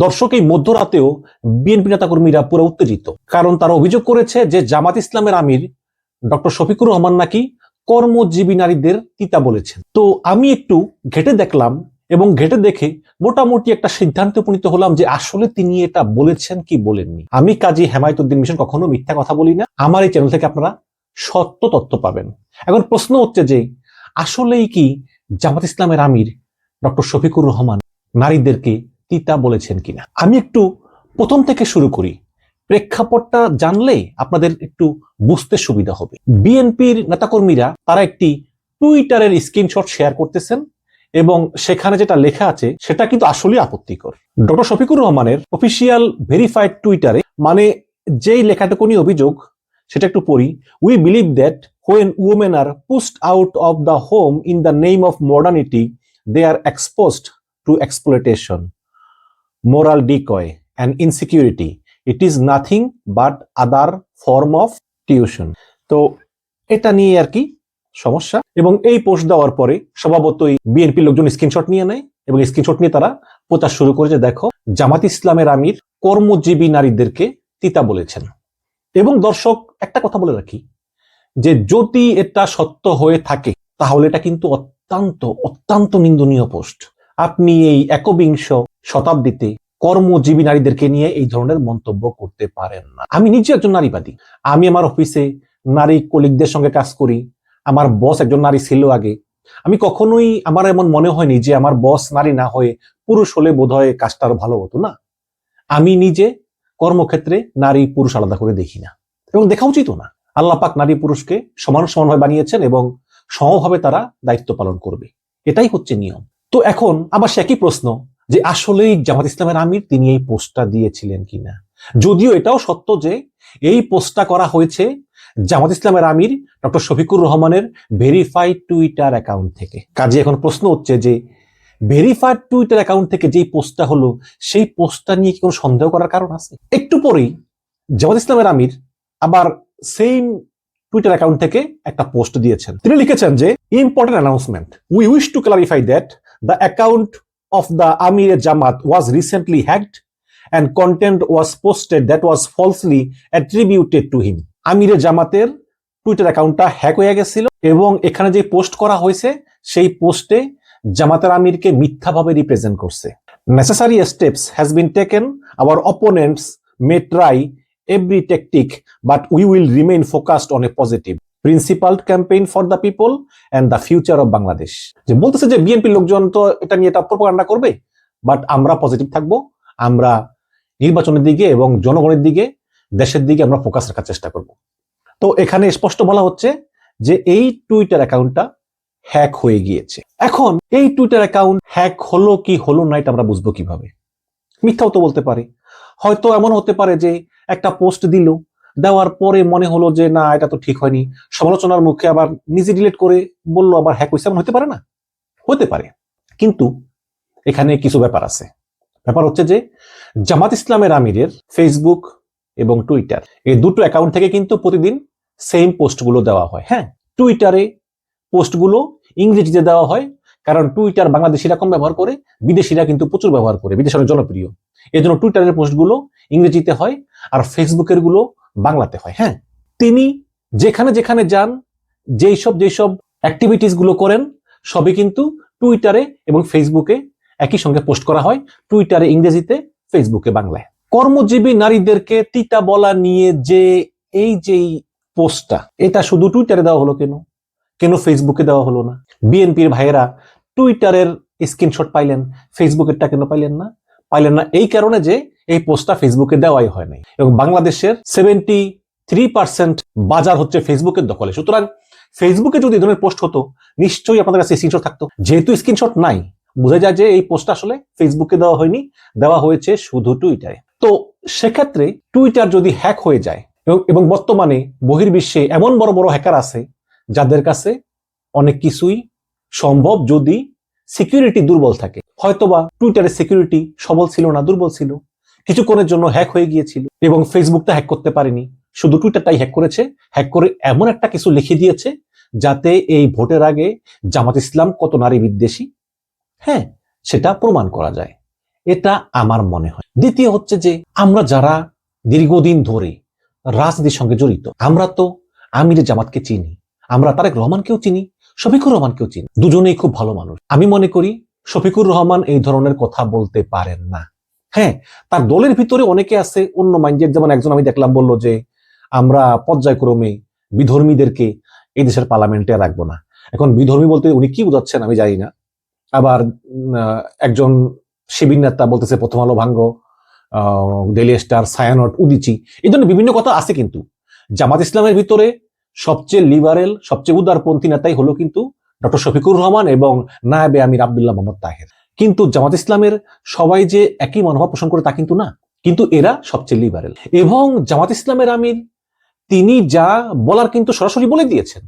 দর্শক, এই মধ্যরাতেও বিএনপি নেতাকর্মীরা পুরো উত্তেজিত, কারণ তারা অভিযোগ করেছে যে জামাত ইসলামের আমির ডক্টর শফিকুর রহমান নাকি কর্মজীবী নারীদের তিতা বলেছেন। তো আমি একটু ঘেটে দেখলাম এবং ঘেটে দেখে মোটামুটি একটা সিদ্ধান্তে উপনীত হলাম যে আসলে তিনি এটা বলেছেন কি বলেননি। আমি কাজী হেমায়েতুদ্দিন মিশন কখনো মিথ্যা কথা বলি না। আমার এই চ্যানেল থেকে আপনারা সত্য তথ্য পাবেন। এখন প্রশ্ন হচ্ছে যে আসলেই কি জামাত ইসলামের আমির ডক্টর শফিকুর রহমান নারীদেরকে তিতা বলেছেন কিনা। আমি একটু প্রথম থেকে শুরু করি, প্রেক্ষাপটটা জানলে আপনাদের একটু বুঝতে সুবিধা হবে। বিএনপির নেতাকর্মীরা তারা একটি টুইটারের স্ক্রিনশট শেয়ার করতেছেন এবং সেখানে যেটা লেখা আছে সেটা কিন্তু আসলে আপত্তিকর। ডক্টর শফিকুর রহমানের অফিসিয়াল ভেরিফাইড টুইটারে মানে যেই লেখাটুকু নিয়ে অভিযোগ সেটা একটু পড়ি। We believe that when women are pushed out of the home in the name of modernity, they are exposed to exploitation, moral decoy and insecurity. It is nothing but other form of tuition. তো এটা নিয়ে আর কি সমস্যা। এবং এই post দেওয়ার পরে স্বভাবতই বিএনপি লোকজন স্ক্রিনশট নিয়ে নেয় এবং স্ক্রিনশট নিয়ে তারা প্রচার শুরু করে যে দেখো জামাত ইসলামের আমির কর্মজীবী নারীদেরকে তিতা বলেছেন। এবং দর্শক, একটা কথা বলে রাখি যে যদি এটা সত্য হয়ে থাকে তাহলে এটা কিন্তু অত্যন্ত অত্যন্ত নিন্দনীয় পোস্ট। আপনি এই একবিংশ শতাব্দীতে কর্মজীবী নারীদেরকে নিয়ে এই ধরনের মন্তব্য করতে পারেন না। আমি নিজে একজন নারীবাদী। আমি আমার অফিসে নারী কলিগদের সঙ্গে কাজ করি। আমার বস একজন নারী ছিল আগে। আমি কখনোই আমার এমন মনে হয়নি যে আমার বস নারী না হয়ে পুরুষ হলে বোধহয় কাজটা আরো ভালো হতো না। আমি নিজে কর্মক্ষেত্রে নারী পুরুষ আলাদা করে দেখি না এবং দেখা উচিত না। আল্লাহ পাক নারী পুরুষকে সমান সমানভাবে বানিয়েছেন এবং সমভাবে তারা দায়িত্ব পালন করবে, এটাই হচ্ছে নিয়ম। তো এখন আবার সে একই প্রশ্ন যে আসলেই জামাত ইসলামের আমির তিনি এই পোস্টটা দিয়েছিলেন কিনা। যদিও এটাও সত্য যে এই পোস্টটা করা হয়েছে জামাত ইসলামের আমির ডক্টর শফিকুর রহমানের ভেরিফাইড টুইটার অ্যাকাউন্ট থেকে। কাজে এখন প্রশ্ন হচ্ছে যে ভেরিফাইড টুইটার অ্যাকাউন্ট থেকে যেই পোস্টটা হলো সেই পোস্টটা নিয়ে কি কোনো সন্দেহ করার কারণ আছে? একটু পরেই জামাত ইসলামের আমির আবার সেম টুইটার অ্যাকাউন্ট থেকে একটা পোস্ট দিয়েছেন। তিনি লিখেছেন যে important announcement, we wish to clarify that the account of the Amir Jamaat was recently hacked and content was posted that was falsely attributed to him. আমিরে জামাতের টুইটার অ্যাকাউন্টটা হ্যাক হয়ে গেছিল এবং এখানে যে পোস্ট করা হয়েছে সেই পোস্টে জামাতের আমিরকে মিথ্যাভাবে রিপ্রেজেন্ট করছে। Necessary steps has been taken. Our opponents may try every tactic, but we will remain focused on a positive, principled campaign for the people and the future of Bangladesh. যে বলতেছে যে BNP লোকজন তো এটা নিয়ে propaganda করবে, but আমরা positive থাকবো। আমরা নির্বাচনের দিকে এবং জনগণের দিকে, দেশের দিকে আমরা ফোকাস রাখার চেষ্টা করব। তো এখানে স্পষ্ট বলা হচ্ছে যে এই টুইটার অ্যাকাউন্টটা হ্যাক হয়ে গিয়েছে। এখন এই টুইটার অ্যাকাউন্ট হ্যাক হলো কি হলো না এটা আমরা বুঝবো কিভাবে? মিথ্যাও তো বলতে পারে। হয়তো এমন হতে পারে যে একটা পোস্ট দিল, দেওয়ার পরে মনে হলো যে না এটা তো ঠিক হয়নি, সমালোচনার মুখে আবার নিজে ডিলিট করে বললো আবার হ্যাক হয়েছে, এমন হতে পারে না? হতে পারে, কিন্তু এখানে কিছু ব্যাপার আছে। ব্যাপার হচ্ছে যে জামাত ইসলামের আমিরের ফেসবুক এবং টুইটার এই দুটো অ্যাকাউন্ট থেকে কিন্তু প্রতিদিন সেম পোস্টগুলো দেওয়া হয়। হ্যাঁ, টুইটারে পোস্টগুলো ইংরেজিতে দেওয়া হয়, কারণ টুইটার বাংলাদেশিরা কম ব্যবহার করে, বিদেশিরা কিন্তু প্রচুর ব্যবহার করে, বিদেশে অনেক জনপ্রিয়। এই জন্য টুইটারের পোস্টগুলো ইংরেজিতে হয় আর ফেসবুকের গুলো বাংলাতে হয়। হ্যাঁ, তিনি যেখানে যেখানে যান, যেসব অ্যাক্টিভিটিস গুলো করেন সবই কিন্তু টুইটারে এবং ফেসবুকে একই সঙ্গে পোস্ট করা হয়, টুইটারে ইংরেজিতে, ফেসবুকে বাংলায়। কর্মজীবী নারীদেরকে তিতা বলা নিয়ে যে এই পোস্টটা, এটা শুধু টুইটারে দেওয়া হলো কেন? কেন ফেসবুকে দেওয়া হলো না? বিএনপির ভাইয়েরা টুইটারের স্ক্রিনশট পাইলেন, ফেসবুকেরটা কেন পাইলেন না? পাইলেন না এই কারণে যে এই পোস্টটা ফেসবুকে দেওয়াই হয় নাই এবং বাংলাদেশের 73% বাজার হচ্ছে ফেসবুকের দখলে। সুতরাং ফেসবুকে যদি এই ধরনের পোস্ট হতো নিশ্চয়ই আপনাদের কাছে স্ক্রিনশট থাকতো। যেহেতু স্ক্রিনশট নাই, বোঝা যায় যে এই পোস্টটা আসলে ফেসবুকে দেওয়া হয়নি, দেওয়া হয়েছে শুধু টুইটারে। তো সেক্ষেত্রে টুইটার যদি হ্যাক হয়ে যায় এবং বর্তমানে বহির্বিশ্বে এমন বড় বড় হ্যাকার আছে যাদের কাছে অনেক কিছুই সম্ভব যদি সিকিউরিটি দুর্বল থাকে। হয়তোবা টুইটারের সিকিউরিটি সবল ছিল না, দুর্বল ছিল, কিছুক্ষণের জন্য হ্যাক হয়ে গিয়েছিল এবং ফেসবুকটা হ্যাক করতে পারেনি, শুধু টুইটারটাই হ্যাক করেছে। হ্যাক করে এমন একটা কিছু লিখে দিয়েছে যাতে এই ভোটের আগে জামাত ইসলাম কত নারী বিদ্বেষী, হ্যাঁ, সেটা প্রমাণ করা যায়। এটা আমার মনে হয়। দ্বিতীয় হচ্ছে যে আমরা যারা দীর্ঘদিন ধরে রাজনীতির সঙ্গে জড়িত, আমরা তো আমির জামাতকে চিনি, আমরা তারেক রহমানকেও চিনি, শফিকুর রহমানকেও চিনি, দুজনেই খুব ভালো মানুষ। আমি মনে করি শফিকুর রহমান এই ধরনের কথা বলতে পারেন না। হ্যাঁ, তার দলের ভিতরে অনেকে আছে অন্য মাইন্ডের, যেমন একজন আমি দেখলাম বললো যে আমরা পর্যায়ক্রমে বিধর্মীদেরকে এই দেশের পার্লামেন্টে রাখবো না। এখন বিধর্মী বলতে উনি কি বোঝাচ্ছেন আমি জানি না। আবার একজন শিবির নেতা বলতেছে প্রথম আলো ভাঙ্গ, ডেইলি স্টার, ছায়ানট, উদিচি, এই ধরনের বিভিন্ন কথা আছে। কিন্তু জামাত ইসলামের ভিতরে সবচেয়ে লিবারেল, সবচেয়ে উদারপন্থী নেতাই হলো কিন্তু ডক্টর শফিকুর রহমান এবং নায়েবে আমির আব্দুল্লাহ মোহাম্মদ তাহের। কিন্তু জামাত ইসলামের সবাই যে একই মনোভাব পোষণ করে তা কিন্তু না, কিন্তু এরা সবচেয়ে লিবারেল। এবং জামাত ইসলামের আমির তিনি যা বলার কিন্তু সরাসরি বলে দিয়েছেন,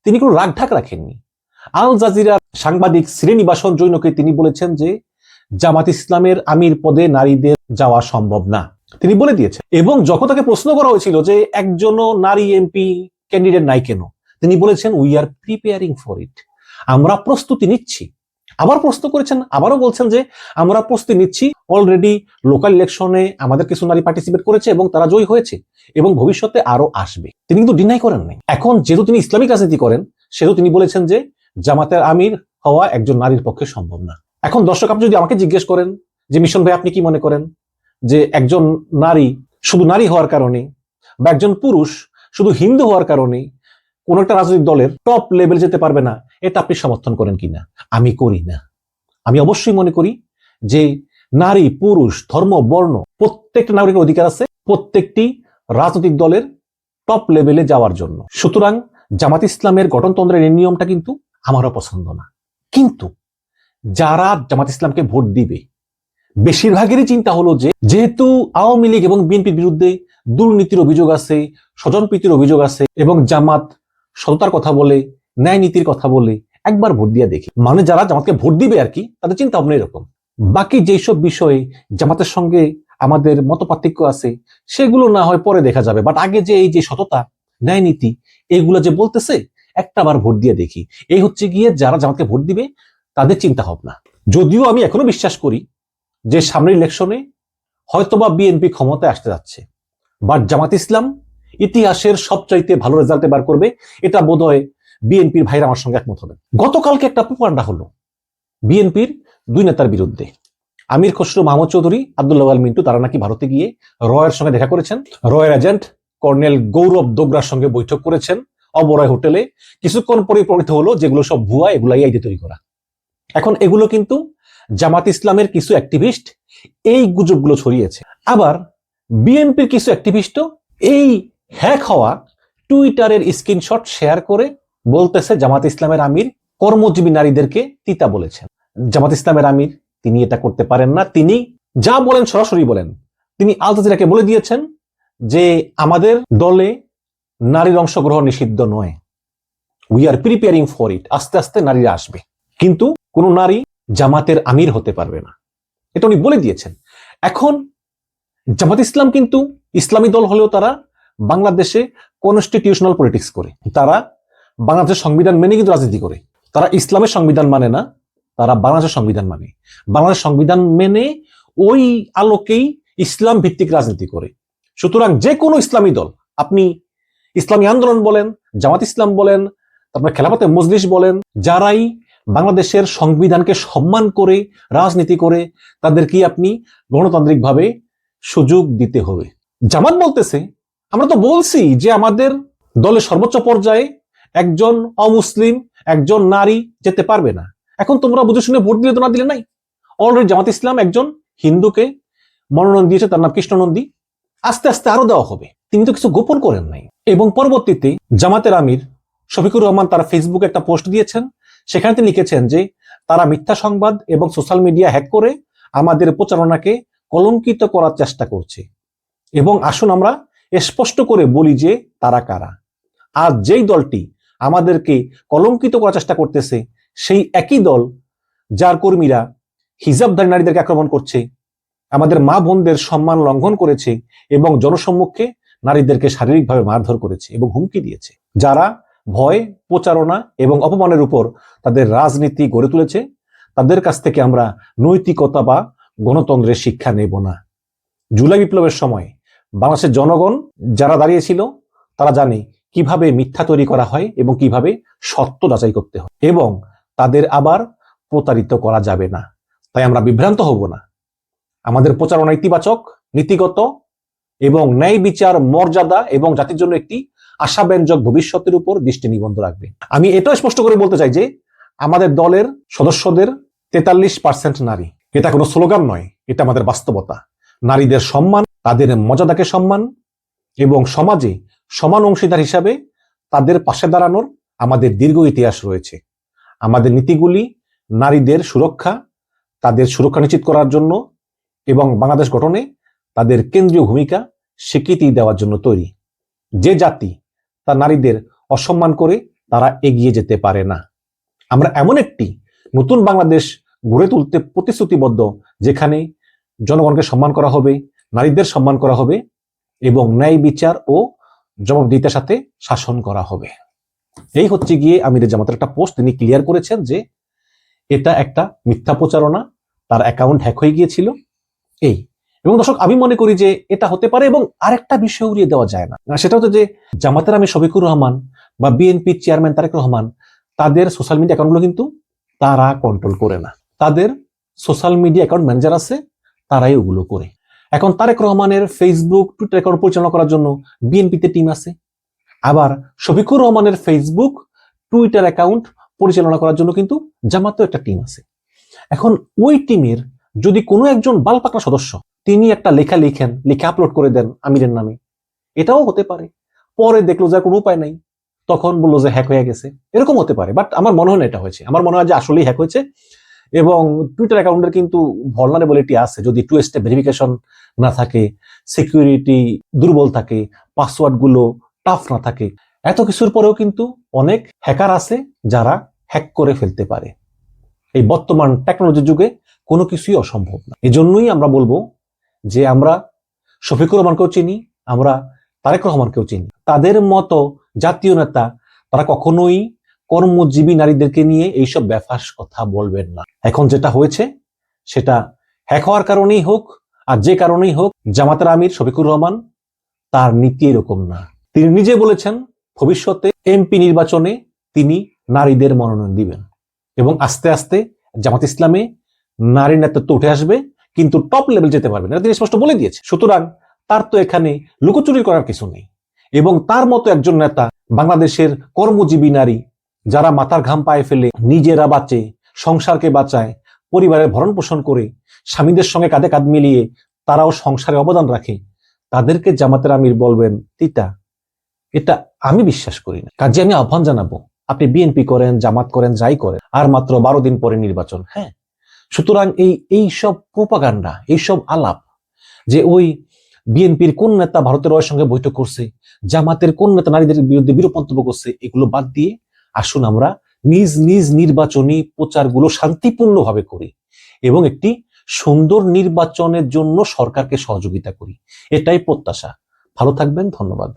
তিনি কোনো রাগঢাক রাখেননি। আল জাজিরার সাংবাদিক শ্রীনিবাসন জৈনকে তিনি বলেছেন যে জামাত ইসলামের আমির পদে নারীদের যাওয়া সম্ভব না, তিনি বলে দিয়েছেন। এবং যখন তাকে প্রশ্ন করা হয়েছিল যে একজনও নারী এমপি ক্যান্ডিডেট নাই কেন, তিনি বলেছেন we are preparing for it, আমরা প্রস্তুতি নিচ্ছি। আবার প্রশ্ন করেছেন, আবারও বলছেন যে আমরা প্রস্তুতি নিচ্ছি, অলরেডি লোকাল ইলেকশনে আমাদের কিছু নারী পার্টিসিপেট করেছে এবং তারা জয়ী হয়েছে এবং ভবিষ্যতে আরো আসবে। তিনি কিন্তু ডিনাই করেন নাই। এখন যেহেতু তিনি ইসলামিক রাজনীতি করেন, সেহেতু তিনি বলেছেন যে জামাতের আমির হওয়া একজন নারীর পক্ষে সম্ভব না। এখন দর্শক, আপনি যদি আমাকে জিজ্ঞেস করেন যে মিশন ভাই আপনি কি মনে করেন যে একজন নারী শুধু নারী হওয়ার কারণে বা একজন পুরুষ শুধু হিন্দু হওয়ার কারণে কোন একটা রাজনৈতিক দলের টপ লেভেল যেতে পারবে না, এটা আপনি সমর্থন করেন কিনা? আমি করি না। আমি অবশ্যই মনে করি যে নারী, পুরুষ, ধর্ম, বর্ণ প্রত্যেকটা নাগরিকের অধিকার আছে প্রত্যেকটি রাজনৈতিক দলের টপ লেভেলে যাওয়ার জন্য। সুতরাং জামাত ইসলামের গঠনতন্ত্রের এই নিয়মটা কিন্তু আমারও পছন্দ না। কিন্তু যারা জামাত ইসলামকে ভোট দিবে বেশিরভাগেরই চিন্তা হলো যে যেহেতু আওয়ামী লীগ এবং বিএনপির বিরুদ্ধে দুর্নীতির অভিযোগ আছে, স্বজনপ্রীতির অভিযোগ আছে এবং জামাত সততার কথা বলে, ন্যায় নীতির কথা বলে, একবার ভোট দিয়ে দেখি। মানে যারা জামাতকে ভোট দিবে আর কি, তাদের চিন্তা ভাবনা এরকম। বাকি যেসব বিষয়ে জামাতের সঙ্গে আমাদের মত পার্থক্য আছে সেগুলো না হয় পরে দেখা যাবে, বাট আগে যে এই যে সততা, ন্যায় নীতি, এইগুলো যে বলতেছে একটা বার ভোট দিয়ে দেখি, এই হচ্ছে গিয়ে যারা জামাতকে ভোট দিবে তাদের চিন্তা ভাবনা। যদিও আমি এখনো বিশ্বাস করি যে সামনের ইলেকশনে হয়তোবা বিএনপি ক্ষমতায় আসতে যাচ্ছে, বাট জামাত ইসলাম ইতিহাসের সবচাইতে ভালো রেজাল্ট এবার করবে, এটা বোধহয় বিএনপির ভাইরা আমার সঙ্গে একমত হবে। গতকালকে একটা প্রোপাগান্ডা হলো বিএনপির দুই নেতার বিরুদ্ধে। আমির খসরু মাহমুদ চৌধুরী, আব্দুল্লাহ আল মিন্টু, তারা নাকি ভারতে গিয়ে রয়ের সঙ্গে দেখা করেছেন, রয়ের এজেন্ট কর্নেল গৌরব দোগরার সঙ্গে বৈঠক করেছেন অবরয় হোটেলে। কিছুক্ষণ পরে প্রমাণিত হলো যেগুলো সব ভুয়া, এগুলো এআই দিয়ে তৈরি করা। এখন এগুলো কিন্তু জামাত ইসলামের কিছু অ্যাক্টিভিস্ট এই গুজবগুলো ছড়িয়েছে। আবার বিএনপির কিছু অ্যাক্টিভিস্টও এই হ্যাক হওয়া টুইটারের স্ক্রিনশট শেয়ার করে বলতেছে জামাত ইসলামের আমির কর্মজীবী নারীদেরকে তিতা বলেছেন। জামাত ইসলামের আমির তিনি এটা করতে পারেন না। তিনি যা বলেন সরাসরি বলেন। তিনি আল জাজিরাকে বলে দিয়েছেন যে আমাদের দলে নারীর অংশগ্রহণ নিষিদ্ধ নয়, we are preparing for it, আস্তে আস্তে নারীরা আসবে, কিন্তু কোন নারী জামাতের আমির হতে পারবে না, এটা উনি বলে দিয়েছেন। এখন জামাত ইসলাম কিন্তু ইসলামী দল হলেও তারা বাংলাদেশে কনস্টিটিউশনাল পলিটিক্স করে, তারা বাংলাদেশের সংবিধান মেনে কিন্তু রাজনীতি করে। তারা ইসলামের সংবিধান মানে না, তারা বাংলাদেশের সংবিধান মানে। বাংলাদেশ সংবিধান মেনে ওই আলোকেই ইসলাম ভিত্তিক রাজনীতি করে। সুতরাং যে কোনো ইসলামী দল, আপনি ইসলামী আন্দোলন বলেন, জামাত ইসলাম বলেন, তারপরে খেলাফতে মজলিস বলেন, যারাই বাংলাদেশের সংবিধানকে সম্মান করে রাজনীতি করে, তাদেরকে আপনি গণতান্ত্রিকভাবে সুযোগ দিতে হবে। জামাত বলতেছে আমরা তো বলছি যে আমাদের দলের সর্বোচ্চ পর্যায়ে একজন অমুসলিম, একজন নারী যেতে পারবে না। এখন তোমরা বুঝে শুনে ভোট দিলে তো না দিলে নাই। অলরেডি জামাত ইসলাম একজন হিন্দুকে মনোনয়ন দিয়েছে, তার নাম কৃষ্ণ নন্দী, আস্তে আস্তে আরো দেওয়া হবে। তিনি তো কিছু গোপন করেন নাই। এবং পরবর্তীতে জামাতের আমির শফিকুর রহমান তার ফেসবুকে একটা পোস্ট দিয়েছেন, সেখানে তিনি লিখেছেন যে তারা মিথ্যা সংবাদ এবং সোশ্যাল মিডিয়া হ্যাক করে আমাদের প্রচারণাকে কলঙ্কিত করার চেষ্টা করছে। এবং আসুন আমরা স্পষ্ট করে বলি যে তারা কারা। আর যেই দলটি আমাদেরকে কলঙ্কিত করার চেষ্টা করতেছে সেই একই দল যার কর্মীরা হিজাবধারী নারীদেরকে আক্রমণ করছে, আমাদের মা বোনদের সম্মান লঙ্ঘন করেছে এবং জনসম্মুখে নারীদেরকে শারীরিকভাবে মারধর করেছে এবং হুমকি দিয়েছে, যারা ভয়, প্রচারণা এবং অপমানের উপর তাদের রাজনীতি গড়ে তুলেছে, তাদের কাছ থেকে আমরা নৈতিকতা বা গণতন্ত্রের শিক্ষা নেব না। জুলাই বিপ্লবের সময় বাংলাদেশের জনগণ যারা দাঁড়িয়েছিল তারা জানে কিভাবে মিথ্যা তৈরি করা হয় এবং কিভাবে সত্য যাচাই করতে হয়, এবং তাদের আবার প্রতারিত করা যাবে না। তাই আমরা বিভ্রান্ত হব না। আমাদের প্রচারণা ইতিবাচক, নীতিগত এবং ন্যায় বিচার, মর্যাদা এবং জাতির জন্য একটি আশাব্যঞ্জক ভবিষ্যতের উপর দৃষ্টি নিবদ্ধ রাখবে। আমি এটাও স্পষ্ট করে বলতে চাই যে আমাদের দলের সদস্যদের 43% নারী। এটা কোনো স্লোগান নয়, এটা আমাদের বাস্তবতা। নারীদের সম্মান, তাদের মর্যাদাকে সম্মান এবং সমাজে সমান অংশীদার হিসাবে তাদের পাশে দাঁড়ানোর আমাদের দীর্ঘ ইতিহাস রয়েছে। আমাদের নীতিগুলি নারীদের সুরক্ষা, তাদের সুরক্ষা নিশ্চিত করার জন্য এবং বাংলাদেশ গঠনে তাদের কেন্দ্রীয় ভূমিকা স্বীকৃতি দেওয়ার জন্য তৈরি। যে জাতি তার নারীদের অসম্মান করে তারা এগিয়ে যেতে পারে না। আমরা এমন একটি নতুন বাংলাদেশ গড়ে তুলতে প্রতিশ্রুতিবদ্ধ, যেখানে জনগণকে সম্মান করা হবে, নারীদের সম্মান করা হবে এবং ন্যায় বিচার ও জবাবদিহিতার সাথে শাসন করা হবে। এই হচ্ছে গিয়ে আমির জামাতের একটা পোস্ট, তিনি ক্লিয়ার করেছেন যে এটা একটা মিথ্যা প্রচারণা, তার অ্যাকাউন্ট হ্যাক হয়ে গিয়েছিল। এই এবং দর্শক, আমি মনে করি যে এটা হতে পারে এবং আরেকটা বিষয় উড়িয়ে দেওয়া যায় না, সেটা হচ্ছে যে জামাতের আমির শফিকুর রহমান বা বিএনপির চেয়ারম্যান তারেক রহমান, তাদের সোশ্যাল মিডিয়া অ্যাকাউন্টগুলো কিন্তু তারা কন্ট্রোল করে না। তাদের সোশ্যাল মিডিয়া অ্যাকাউন্ট ম্যানেজার আছে, তারাই ওগুলো করে। এখন তারেক রহমানের ফেসবুক, টুইটার অ্যাকাউন্ট পরিচালনা করার জন্য বিএনপিতে টিম আছে, আবার শফিকুর রহমানের ফেসবুক, টুইটার অ্যাকাউন্ট পরিচালনা করার জন্য কিন্তু জামাতেও একটা টিম আছে। এখন ওই টিমের যদি কোনো একজন বালপাকড়া সদস্য তিনি একটা লেখা লিখেন, লিখে আপলোড করে দেন আমিরের নামে, এটাও হতে পারে। পরে দেখলো যে কোনো উপায় নাই, তখন বললো যে হ্যাক হয়ে গেছে, এরকম হতে পারে। বাট আমার মনে হয় না এটা হয়েছে, আমার মনে হয় যে আসলেই হ্যাক হয়েছে। এবং টুইটার অ্যাকাউন্টের কিন্তু ভলনারেবিলিটি আছে, যদি 2 স্টেপ ভেরিফিকেশন না থাকে, সিকিউরিটি দুর্বল থাকে, পাসওয়ার্ড গুলো টাফ না থাকে, এত কিছুর পরেও কিন্তু অনেক হ্যাকার আছে যারা হ্যাক করে ফেলতে পারে। এই বর্তমান টেকনোলজির যুগে কোনো কিছুই অসম্ভব না। এজন্যই আমরা বলবো যে আমরা শফিকুর রহমানকেও চিনি, আমরা তারেক রহমানকেও চিনি। তাদের মতো জাতীয় নেতা তারা কখনোই কর্মজীবী নারীদেরকে নিয়ে এইসব ব্যাফাস কথা বলবেন না। এখন যেটা হয়েছে সেটা হ্যাক হওয়ার কারণেই হোক আর যে কারণেই হোক, জামাতের আমির শফিকুর রহমান তার নীতি এরকম না। তিনি নিজে বলেছেন ভবিষ্যতে এমপি নির্বাচনে তিনি নারীদের মনোনয়ন দিবেন এবং আস্তে আস্তে জামাত ইসলামে নারী নেতৃত্ব উঠে আসবে, কিন্তু টপ লেভেল যেতে পারবে না, তিনি স্পষ্ট বলে দিয়েছে। সুতরাং তার তো এখানে লুকোচুরি করার কিছু নেই। এবং তার মতো একজন নেতা বাংলাদেশের কর্মজীবী নারী যারা মাথার ঘাম পায়ে ফেলে নিজেরা বাঁচে, সংসারকে বাঁচায়, পরিবারের ভরণ পোষণ করে, স্বামীদের সঙ্গে কাঁধে কাঁধ মিলিয়ে তারাও সংসারে অবদান রাখে, তাদেরকে জামাতের আমির বলবেন তিতা, এটা আমি বিশ্বাস করি না। কাজে আমি আহ্বান জানাবো, আপনি বিএনপি করেন, জামাত করেন, যাই করেন, আর মাত্র 12 দিন পরে নির্বাচন। হ্যাঁ, সুতরাং এই সব প্রোপাগান্ডা, এইসব আলাপ যে ওই বিএনপির কোন নেতা ভারতের ওর সঙ্গে বৈঠক করছে, জামাতের কোন নেতা নারীদের বিরুদ্ধে বিরূপ মন্তব্য করছে, এগুলো বাদ দিয়ে আসুন আমরা নিজ নিজ নির্বাচনী প্রচারগুলো শান্তিপূর্ণভাবে করি এবং একটি সুন্দর নির্বাচনের জন্য সরকারকে সহযোগিতা করি। এটাই প্রত্যাশা। ভালো থাকবেন, ধন্যবাদ।